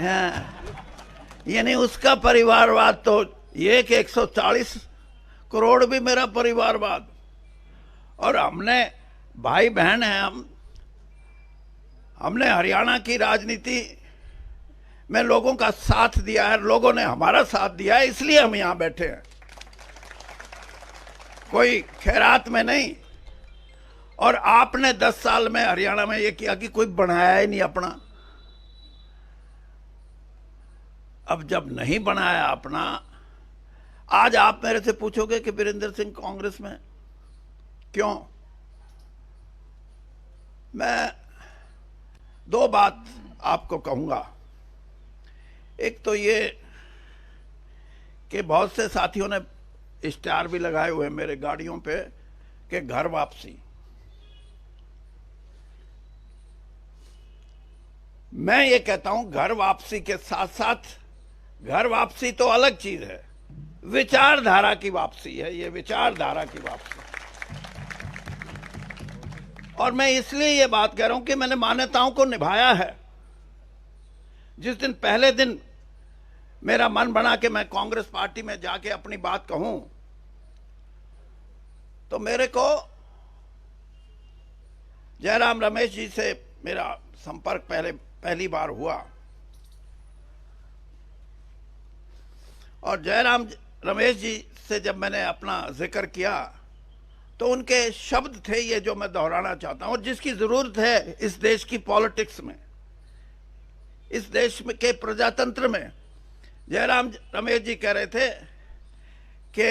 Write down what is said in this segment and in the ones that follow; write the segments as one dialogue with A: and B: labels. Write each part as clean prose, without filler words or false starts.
A: यानी उसका परिवारवाद तो ये कि 140 करोड़ भी मेरा परिवारवाद। और हमने भाई बहन हैं, हमने हरियाणा की राजनीति में लोगों का साथ दिया है, लोगों ने हमारा साथ दिया है, इसलिए हम यहां बैठे हैं, कोई खैरात में नहीं। और आपने 10 साल में हरियाणा में ये किया कि कोई बनाया ही नहीं अपना। अब जब नहीं बनाया अपना, आज आप मेरे से पूछोगे कि वीरेंद्र सिंह कांग्रेस में क्यों? मैं 2 बात आपको कहूंगा। एक तो ये कि बहुत से साथियों ने स्टार भी लगाए हुए मेरे गाड़ियों पे कि घर वापसी। मैं ये कहता हूं घर वापसी के साथ साथ, घर वापसी तो अलग चीज है, विचारधारा की वापसी है, ये विचारधारा की वापसी। और मैं इसलिए ये बात कह रहा हूं कि मैंने मान्यताओं को निभाया है। जिस दिन पहले दिन मेरा मन बना कि मैं कांग्रेस पार्टी में जाके अपनी बात कहूं, तो मेरे को जयराम रमेश जी से मेरा संपर्क पहली बार हुआ। और जयराम रमेश जी से जब मैंने अपना जिक्र किया तो उनके शब्द थे ये जो मैं दोहराना चाहता हूं, और जिसकी जरूरत है इस देश की पॉलिटिक्स में, इस देश में के प्रजातंत्र में। जयराम रमेश जी कह रहे थे कि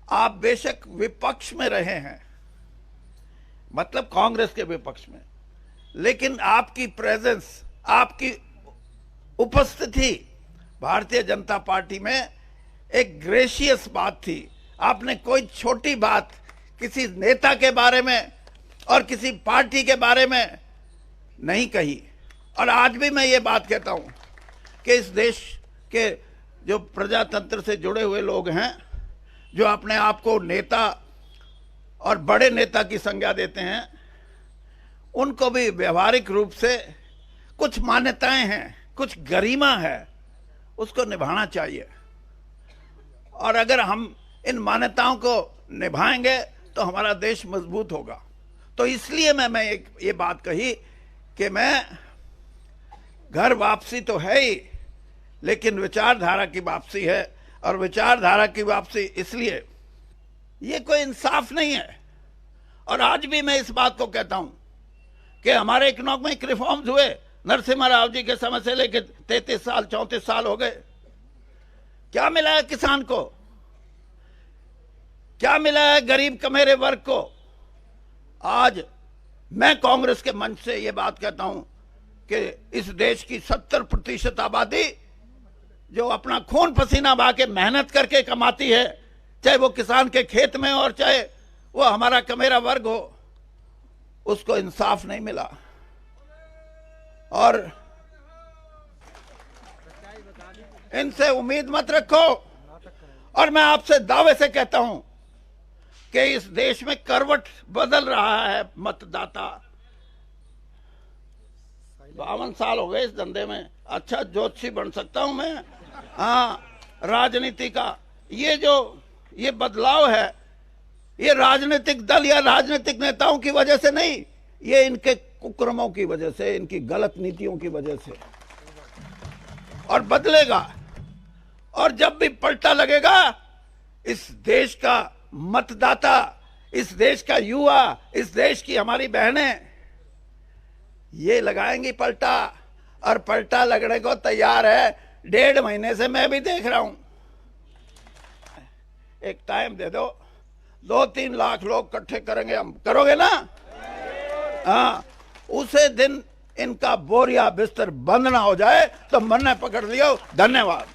A: आप बेशक विपक्ष में रहे हैं, मतलब कांग्रेस के विपक्ष में, लेकिन आपकी प्रेजेंस, आपकी उपस्थिति भारतीय जनता पार्टी में एक ग्रेशियस बात थी। आपने कोई छोटी बात किसी नेता के बारे में और किसी पार्टी के बारे में नहीं कही। और आज भी मैं ये बात कहता हूं कि इस देश के जो प्रजातंत्र से जुड़े हुए लोग हैं, जो अपने आप को नेता और बड़े नेता की संज्ञा देते हैं, उनको भी व्यवहारिक रूप से कुछ मान्यताएं हैं, कुछ गरिमा है, उसको निभाना चाहिए। और अगर हम इन मान्यताओं को निभाएंगे तो हमारा देश मजबूत होगा। तो इसलिए मैं ये बात कही कि मैं घर वापसी तो है ही, लेकिन विचारधारा की वापसी है। और विचारधारा की वापसी इसलिए, ये कोई इंसाफ नहीं है। और आज भी मैं इस बात को कहता हूं कि हमारे इकोनॉमिक रिफॉर्म्स हुए नरसिम्हा राव जी के समय से लेकर 33 साल 34 साल हो गए। क्या मिला है किसान को? क्या मिला है गरीब कमेरे वर्ग को? आज मैं कांग्रेस के मंच से यह बात कहता हूं कि इस देश की 70% आबादी जो अपना खून पसीना बहा के मेहनत करके कमाती है, चाहे वो किसान के खेत में और चाहे वो हमारा कमेरा वर्ग हो, उसको इंसाफ नहीं मिला। और इनसे उम्मीद मत रखो। और मैं आपसे दावे से कहता हूं कि इस देश में करवट बदल रहा है मतदाता। 52 साल हो गए इस धंधे में, अच्छा ज्योतिषी बन सकता हूं मैं। हाँ, राजनीति का ये बदलाव है, ये राजनीतिक दल या राजनीतिक नेताओं की वजह से नहीं, ये इनके कुकर्मों की वजह से, इनकी गलत नीतियों की वजह से। और बदलेगा। और जब भी पलटा लगेगा, इस देश का मतदाता, इस देश का युवा, इस देश की हमारी बहनें ये लगाएंगी पलटा। और पलटा लगने को तैयार है। 1.5 महीने से मैं भी देख रहा हूं। एक टाइम दे दो, 2-3 लाख लोग इकट्ठे करेंगे हम। करोगे ना? हाँ, उसे दिन इनका बोरिया बिस्तर बंद ना हो जाए तो मन ने पकड़ लियो। धन्यवाद।